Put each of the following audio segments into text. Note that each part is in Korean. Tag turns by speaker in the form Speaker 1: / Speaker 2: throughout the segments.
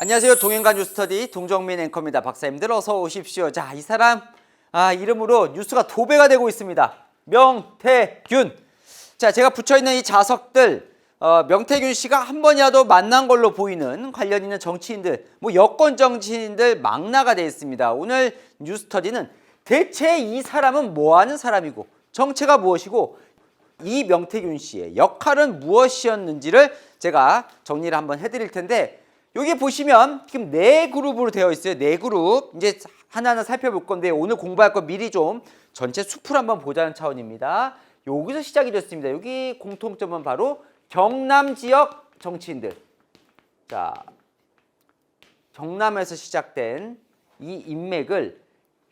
Speaker 1: 안녕하세요. 동행과 뉴스터디 동정민 앵커입니다. 박사님들 어서 오십시오. 자, 이 사람 이름으로 뉴스가 도배가 되고 있습니다. 명태균. 자, 제가 붙여있는 이 자석들 명태균 씨가 한 번이라도 만난 걸로 보이는 관련 있는 정치인들, 여권 정치인들 망라가 되어 있습니다. 오늘 뉴스터디는 대체 이 사람은 뭐하는 사람이고 정체가 무엇이고 이 명태균 씨의 역할은 무엇이었는지를 제가 정리를 한번 해드릴 텐데, 여기 보시면 지금 네 그룹으로 되어 있어요. 네 그룹. 이제 하나하나 살펴볼 건데 오늘 공부할 거 미리 좀 전체 숲을 한번 보자는 차원입니다. 여기서 시작이 됐습니다. 여기 공통점은 바로 경남 지역 정치인들. 자, 경남에서 시작된 이 인맥을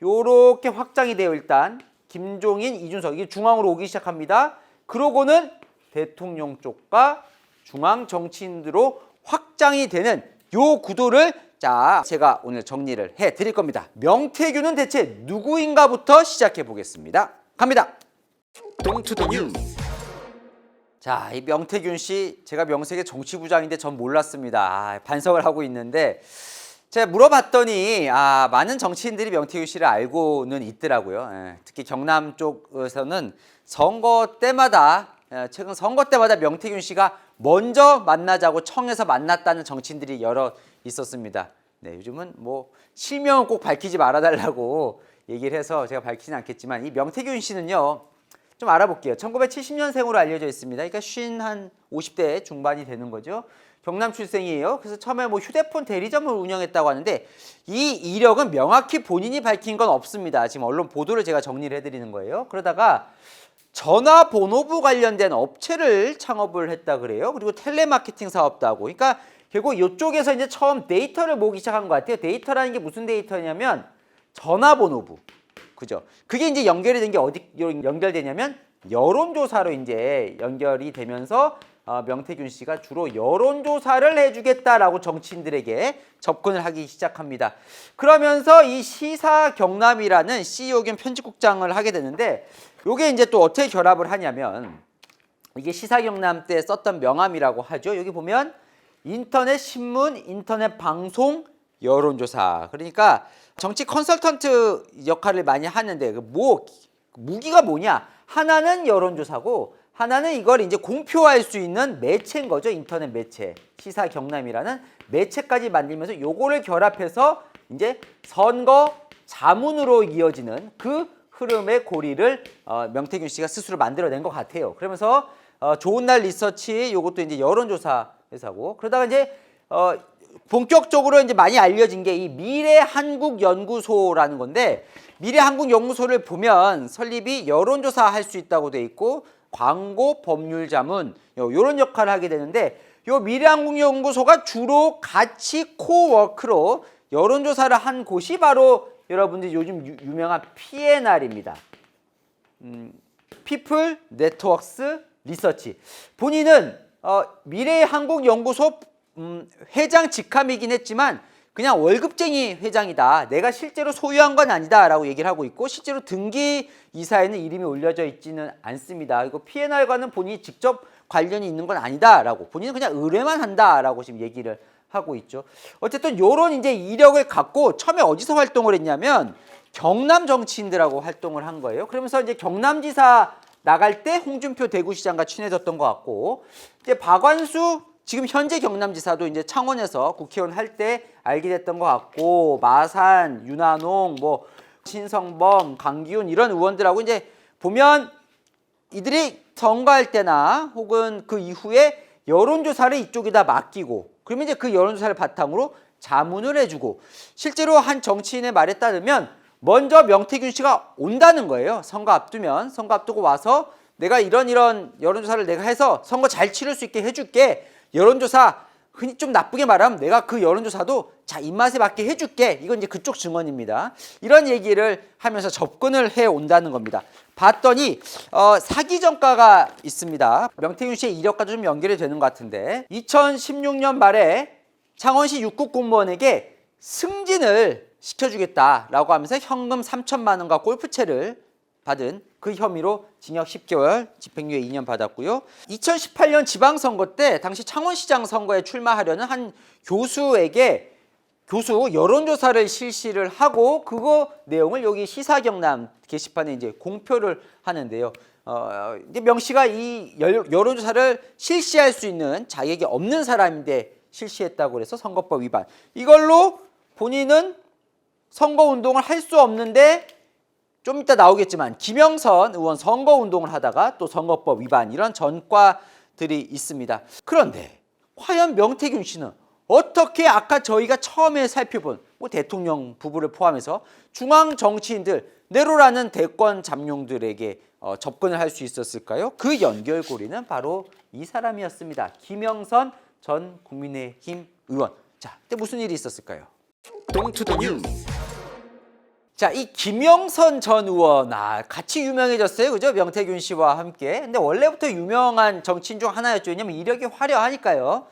Speaker 1: 요렇게 확장이 되어 일단 김종인, 이준석 이게 중앙으로 오기 시작합니다. 그러고는 대통령 쪽과 중앙 정치인으로 확장이 되는 요 구도를 제가 오늘 정리를 해 드릴 겁니다. 명태균은 대체 누구인가부터 시작해 보겠습니다. 갑니다. 동투더 뉴스. 자, 이 명태균 씨 제가 명색의 정치부장인데 전 몰랐습니다. 반성을 하고 있는데 제가 물어봤더니 많은 정치인들이 명태균 씨를 알고는 있더라고요. 특히 경남 쪽에서는 선거 때마다 최근 선거 때마다 명태균 씨가 먼저 만나자고 청해서 만났다는 정치인들이 여러 있었습니다. 네, 요즘은 실명은 꼭 밝히지 말아달라고 얘기를 해서 제가 밝히진 않겠지만 이 명태균 씨는요, 좀 알아볼게요. 1970년생으로 알려져 있습니다. 그러니까 50대 중반이 되는 거죠. 경남 출생이에요. 그래서 처음에 휴대폰 대리점을 운영했다고 하는데 이 이력은 명확히 본인이 밝힌 건 없습니다. 지금 언론 보도를 제가 정리를 해드리는 거예요. 그러다가 전화번호부 관련된 업체를 창업을 했다 그래요. 그리고 텔레마케팅 사업도 하고. 그러니까 결국 이쪽에서 이제 처음 데이터를 모으기 시작한 것 같아요. 데이터라는 게 무슨 데이터냐면 전화번호부. 그죠? 그게 이제 연결이 된 게 어디 연결되냐면 여론조사로 이제 연결이 되면서 명태균 씨가 주로 여론조사를 해주겠다라고 정치인들에게 접근을 하기 시작합니다. 그러면서 이 시사경남이라는 CEO 겸 편집국장을 하게 되는데, 요게 이제 또 어떻게 결합을 하냐면 이게 시사경남 때 썼던 명함이라고 하죠. 여기 보면 인터넷 신문, 인터넷 방송, 여론조사. 그러니까 정치 컨설턴트 역할을 많이 하는데 무기가 뭐냐? 하나는 여론조사고 하나는 이걸 이제 공표할 수 있는 매체인 거죠. 인터넷 매체. 시사경남이라는 매체까지 만들면서 요거를 결합해서 이제 선거 자문으로 이어지는 그 흐름의 고리를 명태균 씨가 스스로 만들어낸 것 같아요. 그러면서 좋은 날 리서치 요것도 이제 여론조사 회사고, 그러다가 이제 본격적으로 이제 많이 알려진 게 이 미래한국연구소라는 건데, 미래한국연구소를 보면 설립이 여론조사 할 수 있다고 돼 있고 광고 법률 자문 요런 역할을 하게 되는데, 요 미래한국연구소가 주로 같이 코워크로 여론조사를 한 곳이 바로 여러분들이 요즘 유명한 PNR입니다. People Networks Research. 본인은 미래한국연구소 회장 직함이긴 했지만 그냥 월급쟁이 회장이다. 내가 실제로 소유한 건 아니다 라고 얘기를 하고 있고, 실제로 등기 이사에는 이름이 올려져 있지는 않습니다. 이거 PNR과는 본인이 직접 관련이 있는 건 아니다 라고, 본인은 그냥 의뢰만 한다 라고 지금 얘기를 하고 있죠. 어쨌든 요런 이제 이력을 갖고 처음에 어디서 활동을 했냐면 경남 정치인들하고 활동을 한 거예요. 그러면서 이제 경남지사 나갈 때 홍준표 대구시장과 친해졌던 것 같고, 이제 박완수 지금 현재 경남지사도 이제 창원에서 국회의원 할 때 알게 됐던 것 같고, 마산, 윤한홍, 신성범, 강기훈 이런 의원들하고 이제 보면 이들이 선거할 때나 혹은 그 이후에 여론조사를 이쪽에다 맡기고, 그러면 이제 그 여론조사를 바탕으로 자문을 해주고, 실제로 한 정치인의 말에 따르면 먼저 명태균 씨가 온다는 거예요. 선거 앞두면, 선거 앞두고 와서 내가 이런 여론조사를 내가 해서 선거 잘 치를 수 있게 해줄게. 여론조사 흔히 좀 나쁘게 말하면 내가 그 여론조사도 입맛에 맞게 해줄게. 이건 이제 그쪽 증언입니다. 이런 얘기를 하면서 접근을 해 온다는 겁니다. 봤더니 사기 전과가 있습니다. 명태균 씨의 이력과도 좀 연결이 되는 것 같은데, 2016년 말에 창원시 6급 공무원에게 승진을 시켜주겠다라고 하면서 현금 3천만 원과 골프채를 받은 그 혐의로 징역 10개월, 집행유예 2년 받았고요. 2018년 지방선거 때 당시 창원시장 선거에 출마하려는 한 교수에게 교수 여론조사를 실시를 하고 그거 내용을 여기 시사경남 게시판에 이제 공표를 하는데요. 이제 명 씨가 이 여론조사를 실시할 수 있는 자격이 없는 사람인데 실시했다고 그래서 선거법 위반. 이걸로 본인은 선거운동을 할 수 없는데 좀 이따 나오겠지만 김영선 의원 선거운동을 하다가 또 선거법 위반 이런 전과들이 있습니다. 그런데 과연 명태균 씨는 어떻게 아까 저희가 처음에 살펴본 뭐 대통령 부부를 포함해서 중앙 정치인들 내로라는 대권 잠룡들에게 접근을 할 수 있었을까요? 그 연결고리는 바로 이 사람이었습니다. 김영선 전 국민의힘 의원. 자, 그때 무슨 일이 있었을까요?
Speaker 2: 동투더 뉴스.
Speaker 1: 자, 이 김영선 전 의원 같이 유명해졌어요. 그죠? 명태균 씨와 함께. 근데 원래부터 유명한 정치인 중 하나였죠. 왜냐면 이력이 화려하니까요.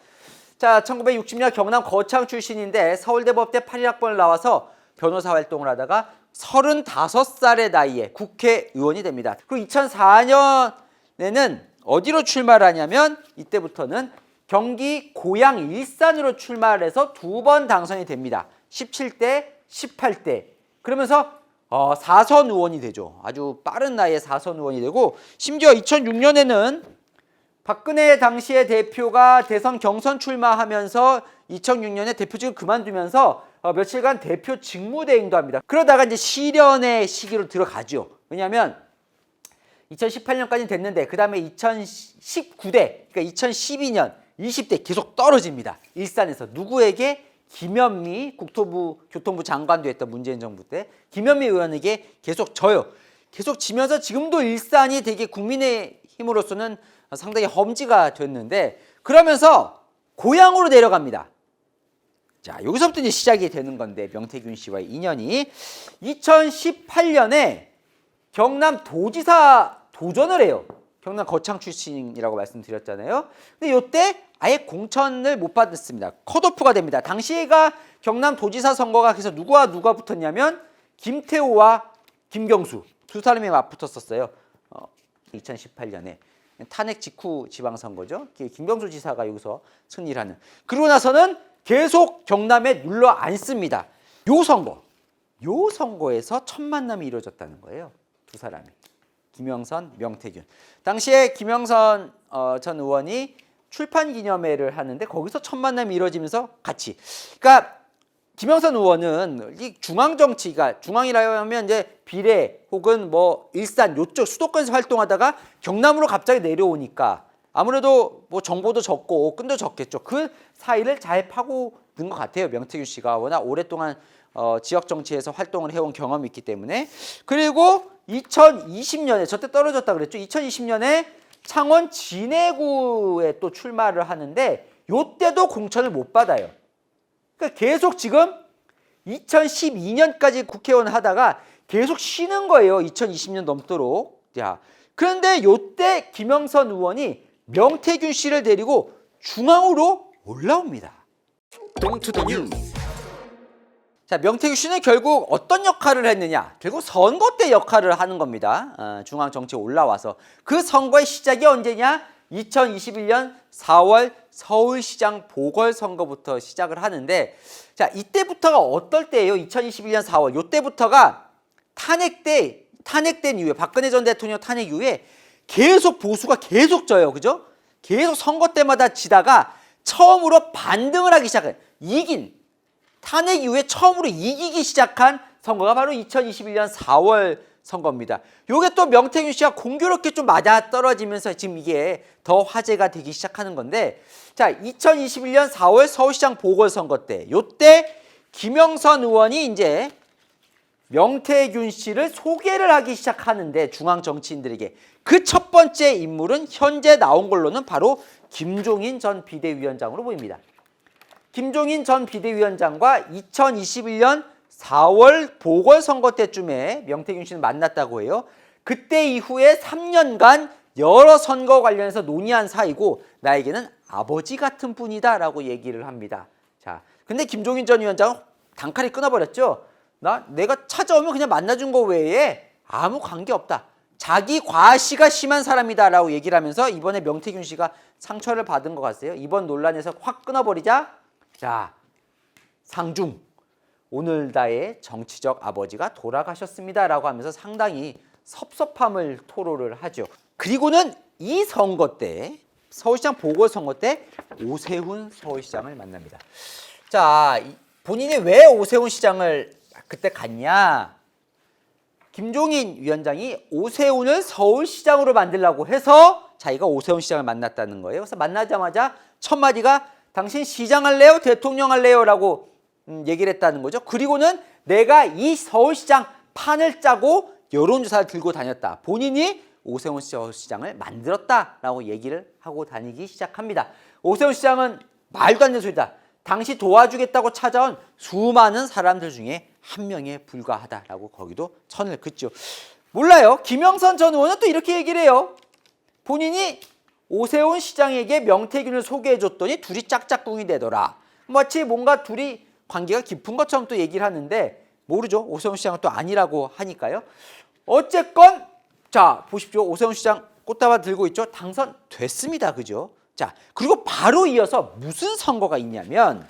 Speaker 1: 자, 1960년 경남 거창 출신인데 서울대법대 81학번을 나와서 변호사 활동을 하다가 35살의 나이에 국회의원이 됩니다. 그리고 2004년에는 어디로 출마를 하냐면 이때부터는 경기 고양 일산으로 출마를 해서 2번 당선이 됩니다. 17대, 18대. 그러면서 4선 의원이 되죠. 아주 빠른 나이에 4선 의원이 되고 심지어 2006년에는 박근혜 당시의 대표가 대선 경선 출마하면서 2006년에 대표직을 그만두면서 며칠간 대표 직무대행도 합니다. 그러다가 이제 실연의 시기로 들어가죠. 왜냐하면 2018년까지 됐는데 그 다음에 2019대, 그러니까 2012년 20대 계속 떨어집니다. 일산에서 누구에게? 김현미 교통부 장관도 했던 문재인 정부 때 김현미 의원에게 계속 져요. 계속 지면서 지금도 일산이 되게 국민의힘으로서는 상당히 험지가 됐는데 그러면서 고향으로 내려갑니다. 자, 여기서부터 이제 시작이 되는 건데 명태균 씨와의 인연이 2018년에 경남 도지사 도전을 해요. 경남 거창 출신이라고 말씀드렸잖아요. 근데 이때 아예 공천을 못 받았습니다. 컷오프가 됩니다. 당시가 경남 도지사 선거가 그래서 누가 붙었냐면 김태호와 김경수 두 사람이 맞붙었었어요. 2018년에 탄핵 직후 지방선거죠. 김경수 지사가 여기서 승리를 하는. 그러고 나서는 계속 경남에 눌러 앉습니다. 요 선거에서 첫 만남이 이루어졌다는 거예요. 두 사람이. 김영선, 명태균. 당시에 김영선 전 의원이 출판 기념회를 하는데 거기서 첫 만남이 이루어지면서 같이. 그러니까 김영선 의원은 이 중앙 정치가 중앙이라 하면 이제 비례 혹은 뭐 일산 요쪽 수도권에서 활동하다가 경남으로 갑자기 내려오니까 아무래도 뭐 정보도 적고 끈도 적겠죠. 그 사이를 잘 파고든 것 같아요. 명태균 씨가 워낙 오랫동안 지역 정치에서 활동을 해온 경험이 있기 때문에. 그리고 2020년에 저때 떨어졌다 그랬죠. 2020년에 창원 진해구에 또 출마를 하는데 요때도 공천을 못 받아요. 그러니까 계속 지금 2012년까지 국회의원 하다가 계속 쉬는 거예요. 2020년 넘도록. 자, 그런데 요때 김영선 의원이 명태균 씨를 데리고 중앙으로 올라옵니다.
Speaker 2: 동투더 뉴스.
Speaker 1: 자, 명태균 씨는 결국 어떤 역할을 했느냐? 결국 선거 때 역할을 하는 겁니다. 중앙 정치에 올라와서. 그 선거의 시작이 언제냐? 2021년 4월 서울시장 보궐선거부터 시작을 하는데, 자, 이때부터가 어떨 때예요? 2021년 4월. 요때부터가 탄핵된 이후에, 박근혜 전 대통령 탄핵 이후에 계속 보수가 계속 져요. 그죠? 계속 선거 때마다 지다가 처음으로 반등을 하기 시작한, 탄핵 이후에 처음으로 이기기 시작한 선거가 바로 2021년 4월 선거입니다. 요게 또 명태균 씨가 공교롭게 좀 맞아 떨어지면서 지금 이게 더 화제가 되기 시작하는 건데, 자, 2021년 4월 서울시장 보궐선거 때, 요때 김영선 의원이 이제 명태균 씨를 소개를 하기 시작하는데 중앙 정치인들에게 그 첫 번째 인물은 현재 나온 걸로는 바로 김종인 전 비대위원장으로 보입니다. 김종인 전 비대위원장과 2021년 4월 보궐선거 때쯤에 명태균 씨는 만났다고 해요. 그때 이후에 3년간 여러 선거 관련해서 논의한 사이고 나에게는 아버지 같은 분이다 라고 얘기를 합니다. 자, 근데 김종인 전 위원장은 단칼에 끊어버렸죠. 내가 찾아오면 그냥 만나준 거 외에 아무 관계 없다. 자기 과시가 심한 사람이다 라고 얘기를 하면서 이번에 명태균 씨가 상처를 받은 것 같아요. 이번 논란에서 확 끊어버리자, 자, 상중 오늘다의 정치적 아버지가 돌아가셨습니다라고 하면서 상당히 섭섭함을 토로를 하죠. 그리고는 이 선거 때 서울시장 보궐선거 때 오세훈 서울시장을 만납니다. 자, 본인이 왜 오세훈 시장을 그때 갔냐? 김종인 위원장이 오세훈을 서울시장으로 만들려고 해서 자기가 오세훈 시장을 만났다는 거예요. 그래서 만나자마자 첫 마디가 당신 시장 할래요? 대통령 할래요? 라고 얘기를 했다는 거죠. 그리고는 내가 이 서울시장 판을 짜고 여론조사를 들고 다녔다. 본인이 오세훈 서울시장을 만들었다라고 얘기를 하고 다니기 시작합니다. 오세훈 시장은 말도 안 되는 소리다. 당시 도와주겠다고 찾아온 수많은 사람들 중에 한 명에 불과하다라고 거기도 선을 긋죠. 몰라요. 김영선 전 의원은 또 이렇게 얘기를 해요. 본인이 오세훈 시장에게 명태균을 소개해줬더니 둘이 짝짝꿍이 되더라. 마치 뭔가 둘이 관계가 깊은 것처럼 또 얘기를 하는데 모르죠. 오세훈 시장은 또 아니라고 하니까요. 어쨌건 자 보십시오. 오세훈 시장 꽃다발 들고 있죠. 당선됐습니다. 그죠? 자 그리고 바로 이어서 무슨 선거가 있냐면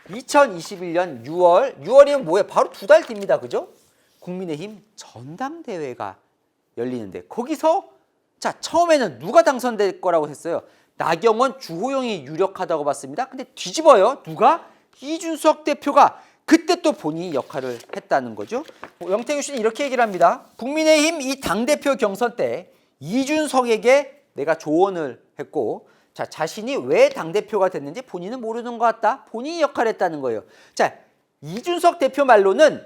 Speaker 1: 2021년 6월이면 뭐예요? 바로 2달 뒤입니다. 그죠? 국민의힘 전당대회가 열리는데 거기서 자 처음에는 누가 당선될 거라고 했어요? 나경원, 주호영이 유력하다고 봤습니다. 근데 뒤집어요. 누가? 이준석 대표가 그때 또 본인이 역할을 했다는 거죠. 명태균 씨는 이렇게 얘기를 합니다. 국민의힘 이 당대표 경선 때 이준석에게 내가 조언을 했고 자 자신이 왜 당대표가 됐는지 본인은 모르는 것 같다. 본인이 역할을 했다는 거예요. 자 이준석 대표 말로는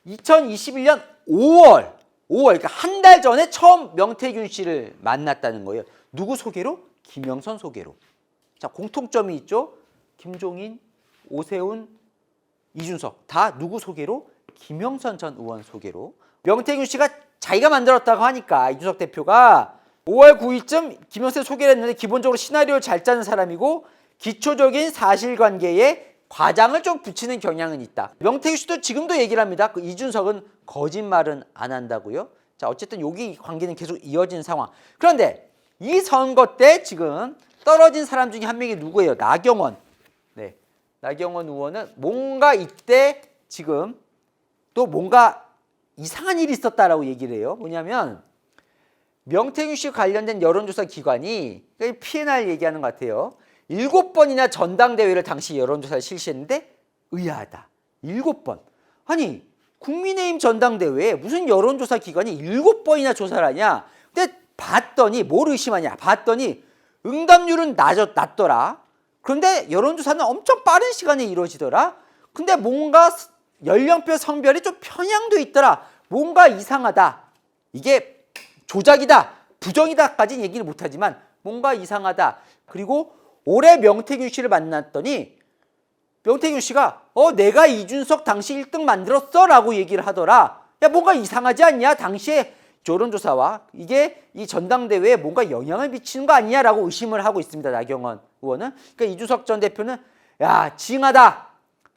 Speaker 1: 2021년 5월 그러니까 한 달 전에 처음 명태균 씨를 만났다는 거예요. 누구 소개로? 김영선 소개로. 자 공통점이 있죠. 김종인, 오세훈, 이준석 다 누구 소개로? 김영선 전 의원 소개로. 명태균 씨가 자기가 만들었다고 하니까 이준석 대표가 5월 9일쯤 김영선 소개를 했는데 기본적으로 시나리오를 잘 짜는 사람이고 기초적인 사실관계에 과장을 좀 붙이는 경향은 있다. 명태균 씨도 지금도 얘기를 합니다. 그 이준석은 거짓말은 안 한다고요. 자 어쨌든 여기 관계는 계속 이어진 상황. 그런데 이 선거 때 지금 떨어진 사람 중에 한 명이 누구예요? 나경원. 네, 나경원 의원은 뭔가 이때 지금 또 뭔가 이상한 일이 있었다라고 얘기를 해요. 뭐냐면 명태균 씨 관련된 여론조사 기관이 P&R 얘기하는 것 같아요. 7번이나 전당대회를 당시 여론조사를 실시했는데 의아하다. 7번. 아니 국민의힘 전당대회에 무슨 여론조사 기관이 7번이나 조사를 하냐. 근데 봤더니 뭘 의심하냐. 봤더니 응답률은 낮더라. 그런데 여론조사는 엄청 빠른 시간에 이루어지더라. 근데 뭔가 연령별 성별이 좀 편향돼 있더라. 뭔가 이상하다. 이게 조작이다, 부정이다까지는 얘기를 못하지만 뭔가 이상하다. 그리고 올해 명태균 씨를 만났더니 명태균 씨가 내가 이준석 당시 1등 만들었어 라고 얘기를 하더라. 야 뭔가 이상하지 않냐? 당시에 여론조사와 이게 이 전당대회에 뭔가 영향을 미치는 거 아니냐 라고 의심을 하고 있습니다. 나경원 의원은. 그러니까 이준석 전 대표는 야 징하다.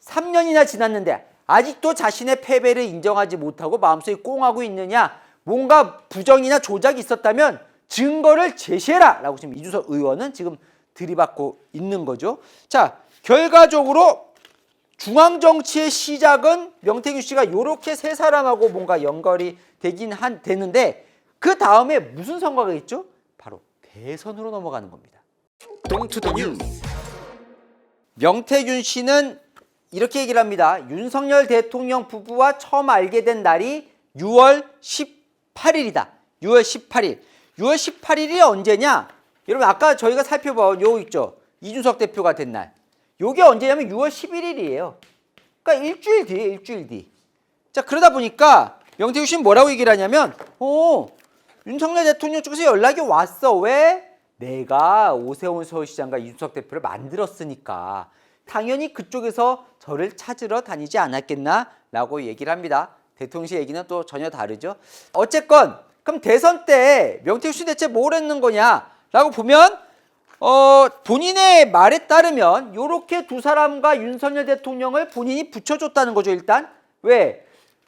Speaker 1: 3년이나 지났는데 아직도 자신의 패배를 인정하지 못하고 마음속에 꽁하고 있느냐. 뭔가 부정이나 조작이 있었다면 증거를 제시해라 라고 지금 이준석 의원은 지금 들이받고 있는 거죠. 자 결과적으로 중앙정치의 시작은 명태균 씨가 이렇게 세 사람하고 뭔가 연결이 되는데 그 다음에 무슨 선거가 있죠? 바로 대선으로 넘어가는 겁니다.
Speaker 2: 동투더 뉴스.
Speaker 1: 명태균 씨는 이렇게 얘기를 합니다. 윤석열 대통령 부부와 처음 알게 된 날이 6월 18일이다. 6월 18일. 6월 18일이 언제냐? 여러분 아까 저희가 살펴본 요 있죠. 이준석 대표가 된 날. 요게 언제냐면 6월 11일이에요. 그러니까 일주일 뒤에 일주일 뒤. 자 그러다 보니까 명태균 씨는 뭐라고 얘기를 하냐면 윤석열 대통령 쪽에서 연락이 왔어. 왜? 내가 오세훈 서울시장과 이준석 대표를 만들었으니까 당연히 그쪽에서 저를 찾으러 다니지 않았겠나? 라고 얘기를 합니다. 대통령실 얘기는 또 전혀 다르죠. 어쨌건 그럼 대선 때 명태균 씨 대체 뭘 했는 거냐? 라고 보면 본인의 말에 따르면 이렇게 두 사람과 윤석열 대통령을 본인이 붙여줬다는 거죠. 일단 왜?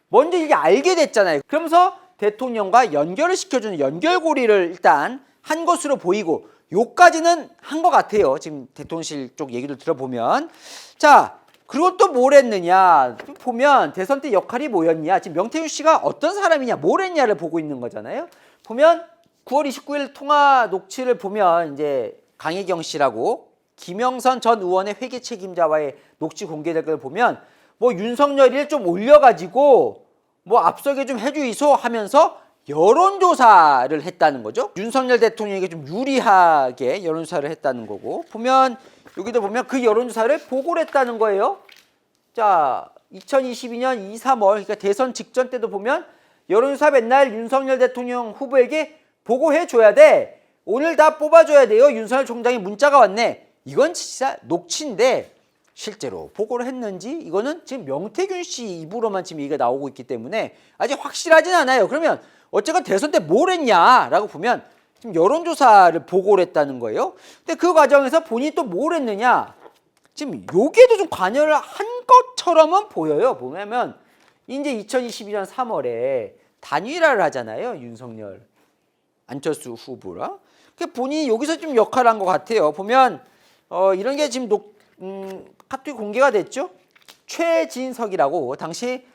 Speaker 1: 먼저 이게 알게 됐잖아요. 그러면서 대통령과 연결을 시켜주는 연결고리를 일단 한 것으로 보이고 요까지는 한 것 같아요. 지금 대통령실 쪽 얘기를 들어보면 자 그리고 또 뭘 했느냐 보면 대선 때 역할이 뭐였냐, 지금 명태균 씨가 어떤 사람이냐, 뭘 했냐를 보고 있는 거잖아요. 보면 9월 29일 통화 녹취를 보면 이제 강혜경 씨라고 김영선 전 의원의 회계 책임자와의 녹취 공개될 걸 보면 뭐 윤석열이를 좀 올려가지고 뭐 앞서게 좀 해주이소 하면서 여론조사를 했다는 거죠. 윤석열 대통령에게 좀 유리하게 여론조사를 했다는 거고, 보면 여기도 보면 그 여론조사를 보고를 했다는 거예요. 자, 2022년 2, 3월 그러니까 대선 직전 때도 보면 여론조사 맨날 윤석열 대통령 후보에게 보고해 줘야 돼. 오늘 다 뽑아줘야 돼요. 윤석열 총장이 문자가 왔네. 이건 진짜 녹취인데 실제로 보고를 했는지 이거는 지금 명태균 씨 입으로만 지금 얘기가 나오고 있기 때문에 아직 확실하진 않아요. 그러면 어쨌건 대선 때 뭘 했냐라고 보면 지금 여론조사를 보고를 했다는 거예요. 근데 그 과정에서 본인이 또 뭘 했느냐, 지금 여기에도 좀 관여를 한 것처럼은 보여요. 보면 이제 2022년 3월에 단일화를 하잖아요. 윤석열, 안철수 후보랑. 본인이 여기서 좀 역할을 한 것 같아요. 보면 이런 게 지금 카톡이 공개가 됐죠. 최진석이라고 당시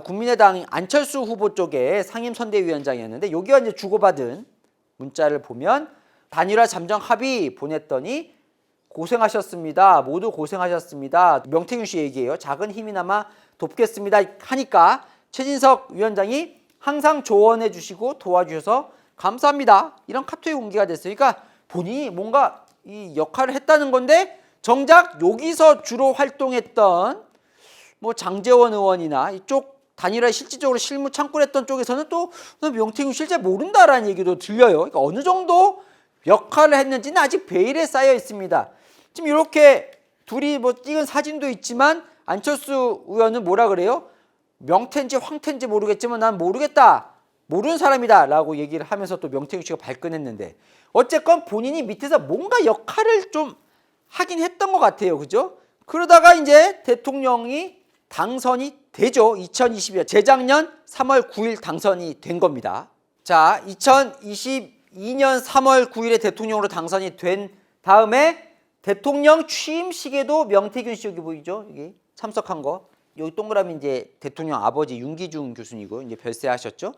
Speaker 1: 국민의당 안철수 후보 쪽에 상임선대위원장이었는데 여기와 이제 주고받은 문자를 보면 단일화 잠정 합의 보냈더니 고생하셨습니다. 모두 고생하셨습니다. 명태균 씨 얘기예요. 작은 힘이나마 돕겠습니다 하니까 최진석 위원장이 항상 조언해 주시고 도와주셔서 감사합니다. 이런 카톡이 공개가 됐으니까 본인이 뭔가 이 역할을 했다는 건데, 정작 여기서 주로 활동했던 뭐 장제원 의원이나 이쪽 단일화에 실질적으로 실무 창구를 했던 쪽에서는 또 명태균 실제 모른다라는 얘기도 들려요. 그러니까 어느 정도 역할을 했는지는 아직 베일에 쌓여 있습니다. 지금 이렇게 둘이 뭐 찍은 사진도 있지만 안철수 의원은 뭐라 그래요? 명태인지 황태인지 모르겠지만 난 모르겠다. 모르는 사람이다 라고 얘기를 하면서 또 명태균 씨가 발끈했는데, 어쨌건 본인이 밑에서 뭔가 역할을 좀 하긴 했던 것 같아요. 그죠? 그러다가 이제 대통령이 당선이 되죠. 2022년 재작년 3월 9일 당선이 된 겁니다. 자, 2022년 3월 9일에 대통령으로 당선이 된 다음에 대통령 취임식에도 명태균 씨 여기 보이죠? 여기 참석한 거. 여기 동그라미 이제 대통령 아버지 윤기중 교수님이고 이제 별세하셨죠.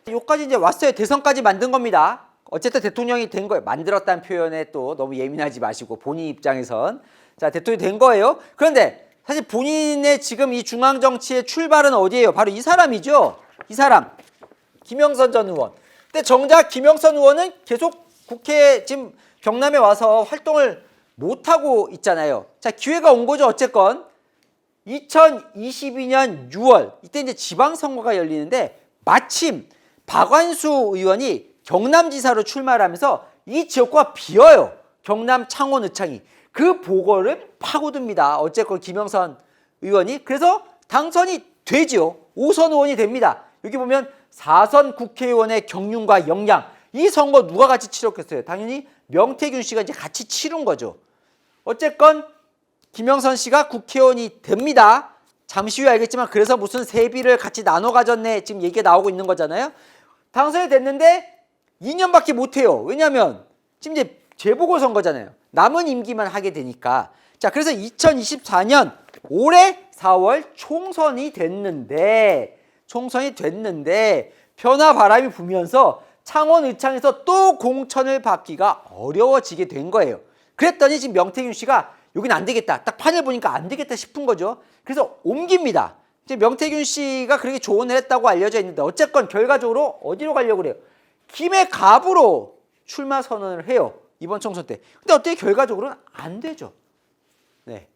Speaker 1: 여기까지 이제 왔어요. 대선까지 만든 겁니다. 어쨌든 대통령이 된 거예요. 만들었다는 표현에 또 너무 예민하지 마시고 본인 입장에선 자, 대통령이 된 거예요. 그런데 사실 본인의 지금 이 중앙 정치의 출발은 어디예요? 바로 이 사람이죠. 이 사람 김영선 전 의원. 근데 정작 김영선 의원은 계속 국회에 지금 경남에 와서 활동을 못 하고 있잖아요. 자, 기회가 온 거죠. 어쨌건 2022년 6월 이때 이제 지방선거가 열리는데 마침 박완수 의원이 경남지사로 출마를 하면서 이 지역구가 비어요. 경남 창원 의창이. 그 보고를 파고듭니다. 어쨌건 김영선 의원이. 그래서 당선이 되죠. 5선 의원이 됩니다. 여기 보면 4선 국회의원의 경륜과 역량. 이 선거 누가 같이 치렀겠어요? 당연히 명태균 씨가 이제 같이 치른 거죠. 어쨌건 김영선 씨가 국회의원이 됩니다. 잠시 후에 알겠지만 그래서 무슨 세비를 같이 나눠 가졌네 지금 얘기가 나오고 있는 거잖아요. 당선이 됐는데 2년밖에 못 해요. 왜냐하면 지금 이제 재보궐선거잖아요. 남은 임기만 하게 되니까. 자, 그래서 2024년 올해 4월 총선이 됐는데 변화 바람이 불면서 창원 의창에서 또 공천을 받기가 어려워지게 된 거예요. 그랬더니 지금 명태균 씨가 여기는 안 되겠다. 딱 판을 보니까 안 되겠다 싶은 거죠. 그래서 옮깁니다. 이제 명태균 씨가 그렇게 조언을 했다고 알려져 있는데 어쨌건 결과적으로 어디로 가려고 그래요? 김해 갑으로 출마 선언을 해요. 이번 총선 때. 근데 어떻게 결과적으로는 안 되죠. 네.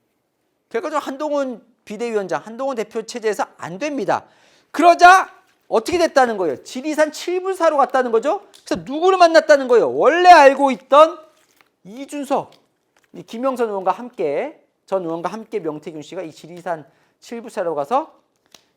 Speaker 1: 결과적으로 한동훈 비대위원장, 한동훈 대표 체제에서 안 됩니다. 그러자 어떻게 됐다는 거예요? 지리산 7불사로 갔다는 거죠. 그래서 누구를 만났다는 거예요? 원래 알고 있던 이준석, 김영선 의원과 함께, 전 의원과 함께 명태균 씨가 이 지리산 7불사로 가서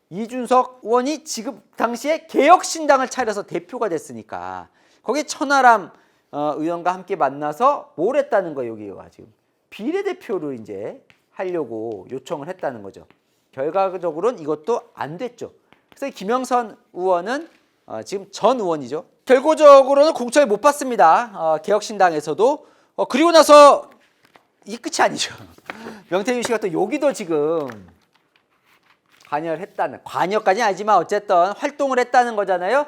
Speaker 1: 이준석 의원이 지금 당시에 개혁신당을 차려서 대표가 됐으니까 거기에 천하람 의원과 함께 만나서 뭘 했다는 거예요. 여기가 지금 비례대표를 이제 하려고 요청을 했다는 거죠. 결과적으로는 이것도 안 됐죠. 그래서 김영선 의원은 지금 전 의원이죠. 결과적으로는 공천을 못 받습니다. 개혁신당에서도. 그리고 나서 이게 끝이 아니죠. 명태균 씨가 또 여기도 지금 관여를 했다는, 관여까지는 아니지만 어쨌든 활동을 했다는 거잖아요.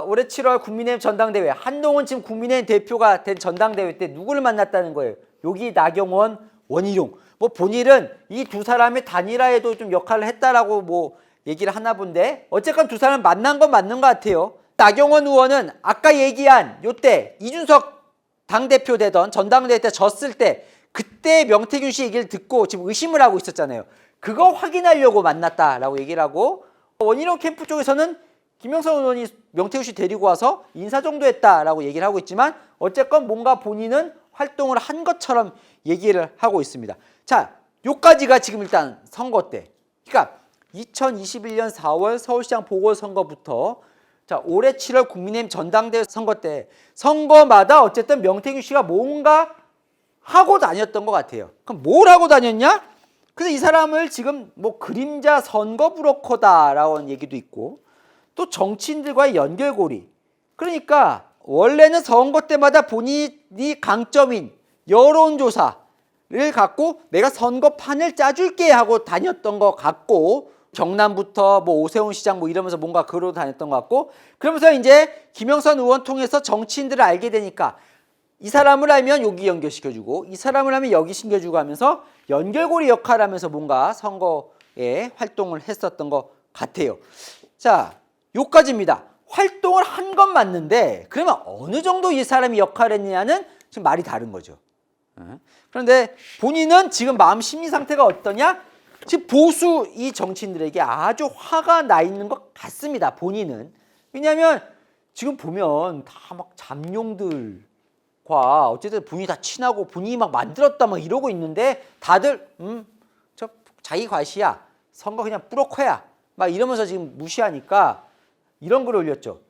Speaker 1: 올해 7월 국민의힘 전당대회, 한동훈 지금 국민의힘 대표가 된 전당대회 때 누구를 만났다는 거예요? 여기 나경원, 원희룡. 뭐 본인은 이 두 사람의 단일화에도 좀 역할을 했다라고 뭐 얘기를 하나 본데, 어쨌건 두 사람 만난 건 맞는 것 같아요. 나경원 의원은 아까 얘기한 요때 이준석 당대표 되던 전당대회 때 졌을 때 그때 명태균 씨 얘기를 듣고 지금 의심을 하고 있었잖아요. 그거 확인하려고 만났다라고 얘기를 하고, 원희룡 캠프 쪽에서는 김영선 의원이 명태균 씨 데리고 와서 인사 정도 했다라고 얘기를 하고 있지만 어쨌건 뭔가 본인은 활동을 한 것처럼 얘기를 하고 있습니다. 자, 요까지가 지금 일단 선거 때. 그러니까 2021년 4월 서울시장 보궐선거부터 자, 올해 7월 국민의힘 전당대회 선거 때 선거마다 어쨌든 명태균 씨가 뭔가 하고 다녔던 것 같아요. 그럼 뭘 하고 다녔냐? 그래서 이 사람을 지금 뭐 그림자 선거 브로커다라는 얘기도 있고, 또 정치인들과의 연결고리. 그러니까 원래는 선거 때마다 본인이 강점인 여론조사를 갖고 내가 선거판을 짜줄게 하고 다녔던 것 같고, 경남부터 뭐 오세훈 시장 뭐 이러면서 뭔가 그러고 다녔던 것 같고, 그러면서 이제 김영선 의원 통해서 정치인들을 알게 되니까 이 사람을 알면 여기 연결시켜주고 이 사람을 하면 여기 신겨주고 하면서 연결고리 역할을 하면서 뭔가 선거에 활동을 했었던 것 같아요. 자, 요까지입니다. 활동을 한 건 맞는데 그러면 어느 정도 이 사람이 역할을 했냐는 지금 말이 다른 거죠. 그런데 본인은 지금 마음 심리 상태가 어떠냐? 지금 보수 이 정치인들에게 아주 화가 나 있는 것 같습니다. 본인은. 왜냐하면 지금 보면 다 막 잠룡들과 어쨌든 본인이 다 친하고 본인이 막 만들었다 막 이러고 있는데 다들 저 자기 과시야. 선거 그냥 뿌러커야. 막 이러면서 지금 무시하니까 이런 글을 올렸죠.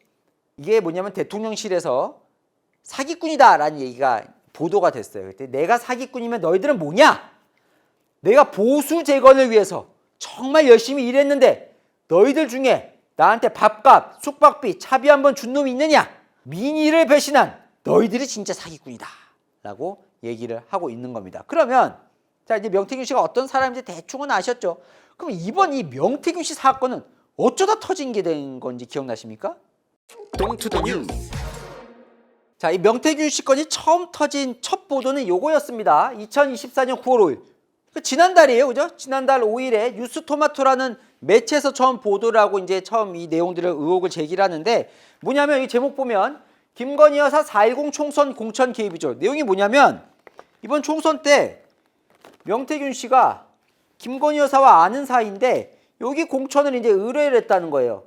Speaker 1: 이게 뭐냐면 대통령실에서 사기꾼이다라는 얘기가 보도가 됐어요. 그때 내가 사기꾼이면 너희들은 뭐냐? 내가 보수 재건을 위해서 정말 열심히 일했는데 너희들 중에 나한테 밥값, 숙박비, 차비 한번 준 놈이 있느냐? 민의를 배신한 너희들이 진짜 사기꾼이다 라고 얘기를 하고 있는 겁니다. 그러면 자, 이제 명태균 씨가 어떤 사람인지 대충은 아셨죠? 그럼 이번 이 명태균 씨 사건은 어쩌다 터진 게 된 건지 기억나십니까?
Speaker 2: 동투더 뉴스.
Speaker 1: 자, 이 명태균 씨 건이 처음 터진 첫 보도는 요거였습니다. 2024년 9월 5일. 지난달이에요. 그죠? 지난달 5일에 뉴스토마토라는 매체에서 처음 보도를 하고 이제 처음 이 내용들을 의혹을 제기를 하는데, 뭐냐면 이 제목 보면 김건희 여사 4.10 총선 공천 개입이죠. 내용이 뭐냐면 이번 총선 때 명태균 씨가 김건희 여사와 아는 사이인데 여기 공천을 이제 의뢰를 했다는 거예요.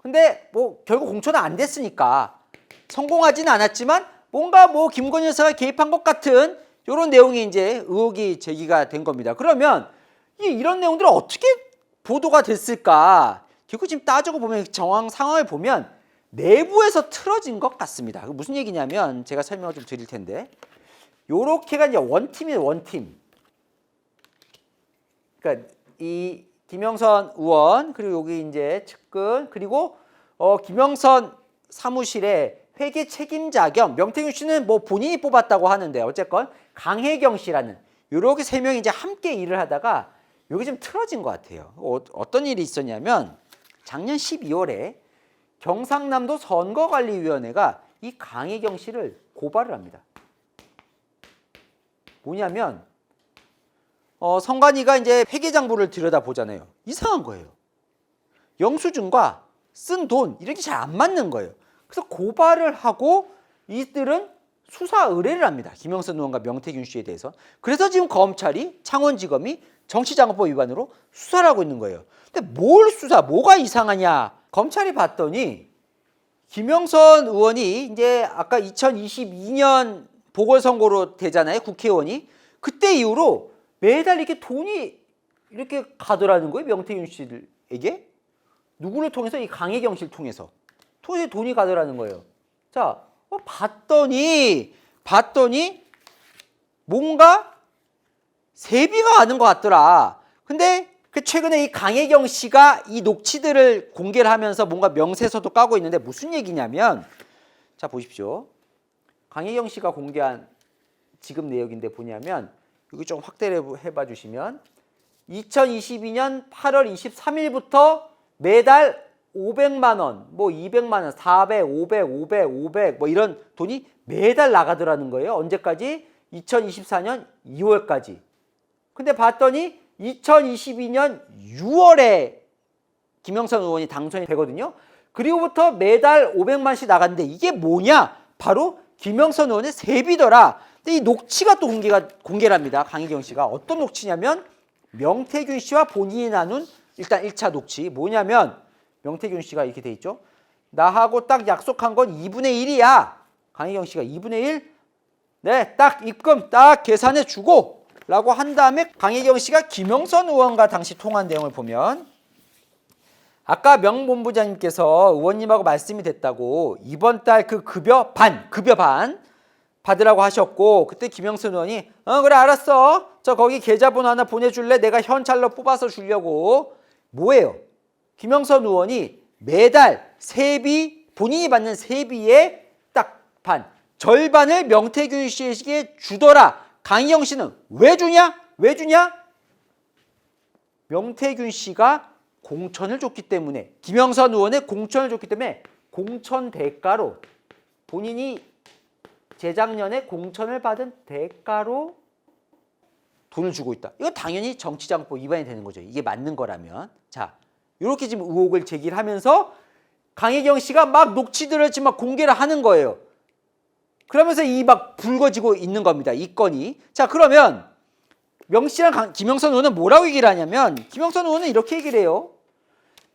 Speaker 1: 근데 뭐 결국 공천은 안 됐으니까 성공하지는 않았지만 뭔가 뭐 김건희 여사가 개입한 것 같은 이런 내용이 이제 의혹이 제기가 된 겁니다. 그러면 이런 내용들은 어떻게 보도가 됐을까? 결국 지금 따지고 보면 정황 상황을 보면 내부에서 틀어진 것 같습니다. 무슨 얘기냐면 제가 설명을 좀 드릴 텐데, 요렇게가 이제 원팀이에요. 원팀. 그러니까 이 김영선 의원, 그리고 여기 이제 측근, 그리고 김영선 사무실의 회계 책임자 겸 명태균 씨는 뭐 본인이 뽑았다고 하는데 어쨌건 강혜경 씨라는 요렇게 세 명이 이제 함께 일을 하다가 여기 좀 틀어진 것 같아요. 어떤 일이 있었냐면 작년 12월에 경상남도 선거관리위원회가 이 강혜경 씨를 고발을 합니다. 뭐냐면 선관위가 이제 회계장부를 들여다보잖아요. 이상한 거예요. 영수증과 쓴 돈 이런 게 잘 안 맞는 거예요. 그래서 고발을 하고 이들은 수사 의뢰를 합니다. 김영선 의원과 명태균 씨에 대해서. 그래서 지금 검찰이 창원지검이 정치자금법 위반으로 수사를 하고 있는 거예요. 근데 뭘 수사, 뭐가 이상하냐? 검찰이 봤더니 김영선 의원이 이제 아까 2022년 보궐선거로 되잖아요. 국회의원이. 그때 이후로 매달 이렇게 돈이 이렇게 가더라는 거예요. 명태균 씨에게. 누구를 통해서? 이 강혜경 씨를 통해서. 돈이 가더라는 거예요. 자, 봤더니 뭔가 세비가 가는 것 같더라. 근데 최근에 이 강혜경 씨가 이 녹취들을 공개를 하면서 뭔가 명세서도 까고 있는데 무슨 얘기냐면, 자 보십시오. 강혜경 씨가 공개한 지급 내역인데 뭐냐면 여기 좀 확대를 해봐 주시면 2022년 8월 23일부터 매달 500만 원, 뭐 200만 원, 400, 500, 500, 500 뭐 이런 돈이 매달 나가더라는 거예요. 언제까지? 2024년 2월까지. 근데 봤더니 2022년 6월에 김영선 의원이 당선이 되거든요. 그리고부터 매달 500만씩 나갔는데 이게 뭐냐? 바로 김영선 의원의 세비더라. 근데 이 녹취가 또 공개랍니다. 강희경 씨가. 어떤 녹취냐면 명태균 씨와 본인이 나눈 일단 1차 녹취. 뭐냐면 명태균 씨가 이렇게 돼 있죠. 나하고 딱 약속한 건 2분의 1이야. 강희경 씨가 2분의 1? 네, 딱 입금 딱 계산해 주고 라고 한 다음에 강희경 씨가 김영선 의원과 당시 통화한 내용을 보면 아까 명 본부장님께서 의원님하고 말씀이 됐다고 이번 달 그 급여 반 받으라고 하셨고 그때 김영선 의원이 그래 알았어. 저 거기 계좌번호 하나 보내줄래? 내가 현찰로 뽑아서 주려고. 뭐예요? 김영선 의원이 매달 세비 본인이 받는 세비의 딱 반 절반을 명태균 씨에게 주더라. 강희경 씨는 왜 주냐? 왜 주냐? 명태균 씨가 공천을 줬기 때문에 김영선 의원의 공천을 줬기 때문에 공천 대가로 본인이 재작년에 공천을 받은 대가로 돈을 주고 있다. 이건 당연히 정치자금법 위반이 되는 거죠. 이게 맞는 거라면. 자, 이렇게 지금 의혹을 제기를 하면서 강혜경 씨가 막 녹취들을 지금 막 공개를 하는 거예요. 그러면서 이 막 불거지고 있는 겁니다. 이 건이. 자, 그러면 명 씨랑 김영선 의원은 뭐라고 얘기를 하냐면 김영선 의원은 이렇게 얘기를 해요.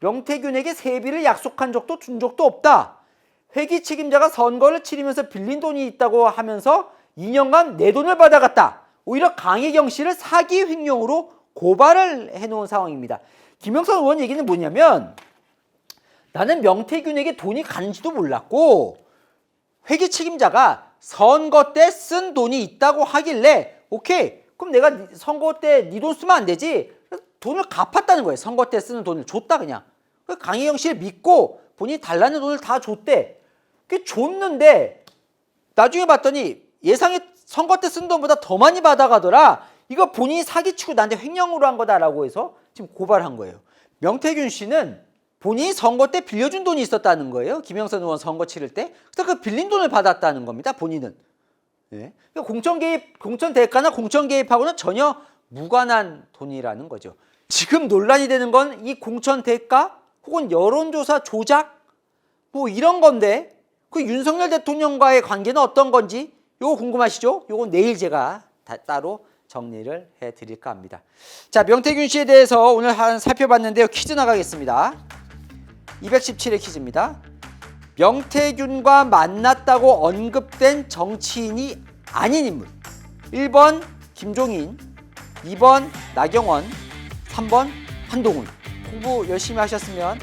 Speaker 1: 명태균에게 세비를 약속한 적도 준 적도 없다. 회기 책임자가 선거를 치르면서 빌린 돈이 있다고 하면서 2년간 내 돈을 받아갔다. 오히려 강혜경 씨를 사기 횡령으로 고발을 해놓은 상황입니다. 김영선 의원 얘기는 뭐냐면 나는 명태균에게 돈이 가는지도 몰랐고 회계 책임자가 선거 때 쓴 돈이 있다고 하길래 오케이 그럼 내가 선거 때 네 돈 쓰면 안 되지. 돈을 갚았다는 거예요. 선거 때 쓰는 돈을 줬다 그냥. 강혜경 씨를 믿고 본인이 달라는 돈을 다 줬대. 그 줬는데 나중에 봤더니 예상에 선거 때 쓴 돈보다 더 많이 받아가더라. 이거 본인이 사기치고 나한테 횡령으로 한 거다라고 해서 지금 고발한 거예요. 명태균 씨는 본인이 선거 때 빌려준 돈이 있었다는 거예요. 김영선 의원 선거 치를 때. 그래서 그 빌린 돈을 받았다는 겁니다. 본인은. 네. 공천 개입, 공천 대가나 공천 개입하고는 전혀 무관한 돈이라는 거죠. 지금 논란이 되는 건 이 공천 대가 혹은 여론조사 조작 뭐 이런 건데 그 윤석열 대통령과의 관계는 어떤 건지 요거 궁금하시죠? 요거 내일 제가 따로 정리를 해드릴까 합니다. 자, 명태균 씨에 대해서 오늘 살펴봤는데요. 퀴즈 나가겠습니다. 217회 퀴즈입니다. 명태균과 만났다고 언급된 정치인이 아닌 인물. 1번 김종인, 2번 나경원, 3번 한동훈. 공부 열심히 하셨으면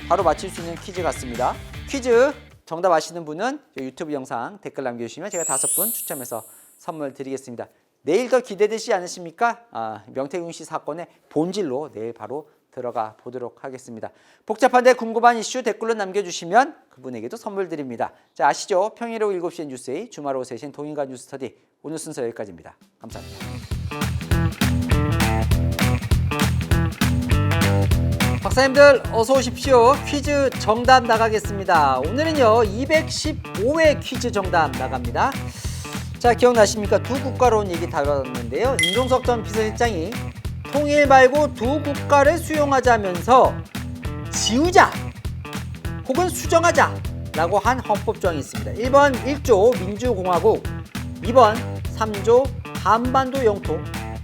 Speaker 1: 바로 맞힐 수 있는 퀴즈 같습니다. 퀴즈 정답 아시는 분은 유튜브 영상 댓글 남겨주시면 제가 5분 추첨해서 선물 드리겠습니다. 내일 더 기대되지 않으십니까? 명태균 씨 사건의 본질로 내일 바로 들어가 보도록 하겠습니다. 복잡한데 궁금한 이슈 댓글로 남겨주시면 그분에게도 선물 드립니다. 자, 아시죠? 평일 오후 7시엔 뉴스데이, 주말 오후 3시엔 동인과 뉴스스터디. 오늘 순서 여기까지입니다. 감사합니다. 박사님들 어서 오십시오. 퀴즈 정답 나가겠습니다. 오늘은요 215회 퀴즈 정답 나갑니다. 자, 기억나십니까? 두 국가론 얘기 다뤘는데요. 임종석 전 비서실장이 통일 말고 두 국가를 수용하자면서 지우자 혹은 수정하자 라고 한 헌법 조항이 있습니다. 1번 1조 민주공화국, 2번 3조 한반도 영토.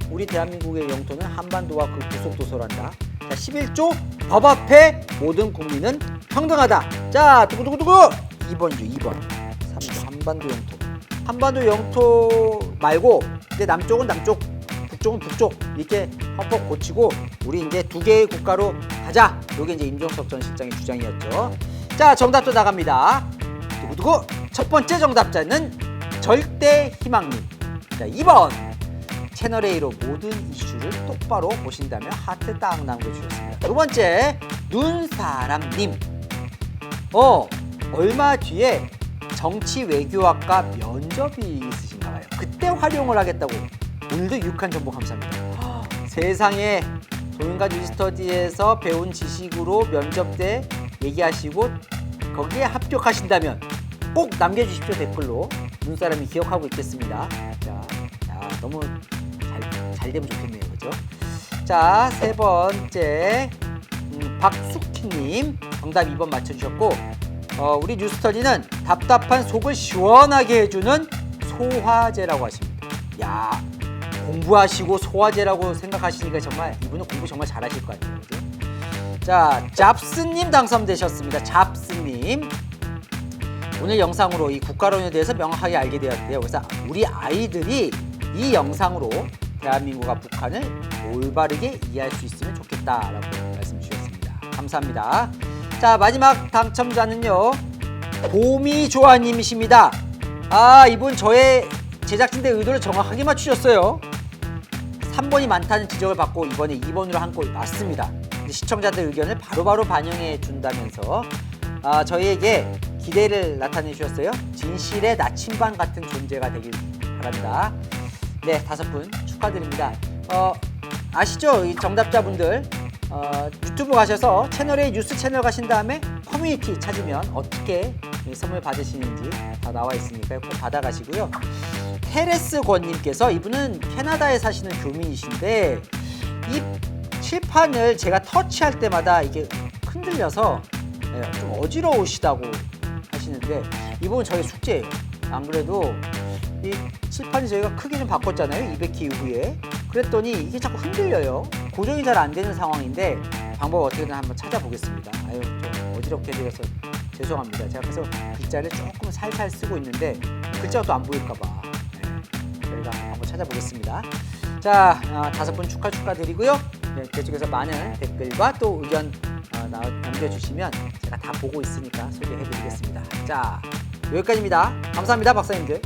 Speaker 1: 우리 대한민국의 영토는 한반도와 그 부속도서란다. 자, 11조 법 앞에 모든 국민은 평등하다. 자, 두구두구두구 2번이죠. 2번 3조 한반도 영토. 한반도 영토 말고 이제 남쪽은 남쪽, 북쪽은 북쪽 이렇게 헌법 고치고 우리 이제 두 개의 국가로 가자. 이게 이제 임종석 전 실장의 주장이었죠. 자, 정답도 나갑니다. 두구두구 첫 번째 정답자는 절대 희망님. 자, 2번 채널A로 모든 이슈를 똑바로 보신다면 하트 딱 남겨주셨습니다. 두 번째 눈사람님. 얼마 뒤에 정치 외교학과 면접이 있으신가 봐요. 그때 활용을 하겠다고 오늘도 유익한 정보 감사합니다. 세상에 동인과 뉴스터디에서 배운 지식으로 면접 때 얘기하시고 거기에 합격하신다면 꼭 남겨주십시오. 댓글로. 눈사람이 기억하고 있겠습니다. 자, 너무 잘 되면 좋겠네요. 그죠? 자, 세 번째 박숙희님 정답 2번 맞춰주셨고, 우리 뉴스터디는 답답한 속을 시원하게 해주는 소화제라고 하십니다. 야, 공부하시고 소화제라고 생각하시니까 정말 이분은 공부 정말 잘하실 거 아니에요. 그죠? 자, 잡스님 당첨되셨습니다. 잡스님. 오늘 영상으로 이 국가론에 대해서 명확하게 알게 되었대요. 그래서 우리 아이들이 이 영상으로 대한민국과 북한을 올바르게 이해할 수 있으면 좋겠다라고 말씀 주셨습니다. 감사합니다. 자, 마지막 당첨자는요, 보미조아님이십니다. 이분 저의 제작진의 의도를 정확하게 맞추셨어요. 3번이 많다는 지적을 받고 이번에 2번으로 한 골 맞습니다. 시청자들 의견을 바로바로 반영해 준다면서 저희에게 기대를 나타내 주셨어요. 진실의 나침반 같은 존재가 되길 바랍니다. 네, 5분 축하드립니다. 아시죠? 이 정답자분들 유튜브 가셔서 채널에 뉴스 채널 가신 다음에 커뮤니티 찾으면 어떻게 선물 받으시는지 다 나와 있으니까요. 꼭 받아가시고요. 테레스권님께서, 이분은 캐나다에 사시는 교민이신데 이 칠판을 제가 터치할 때마다 이게 흔들려서 좀 어지러우시다고 하시는데, 이분은 저희 숙제예요. 안 그래도 이 칠판이 저희가 크기 좀 바꿨잖아요. 200키 이후에. 그랬더니 이게 자꾸 흔들려요. 고정이 잘 안 되는 상황인데 방법 어떻게든 한번 찾아보겠습니다. 좀 어지럽게 되어서 죄송합니다. 제가 그래서 글자를 조금 살살 쓰고 있는데 글자가 또 안 보일까 봐 저희가 한번 찾아보겠습니다. 자, 5분 축하드리고요. 네, 계속해서 많은 댓글과 또 의견 남겨주시면 제가 다 보고 있으니까 소개해드리겠습니다. 자, 여기까지입니다. 감사합니다, 박사님들.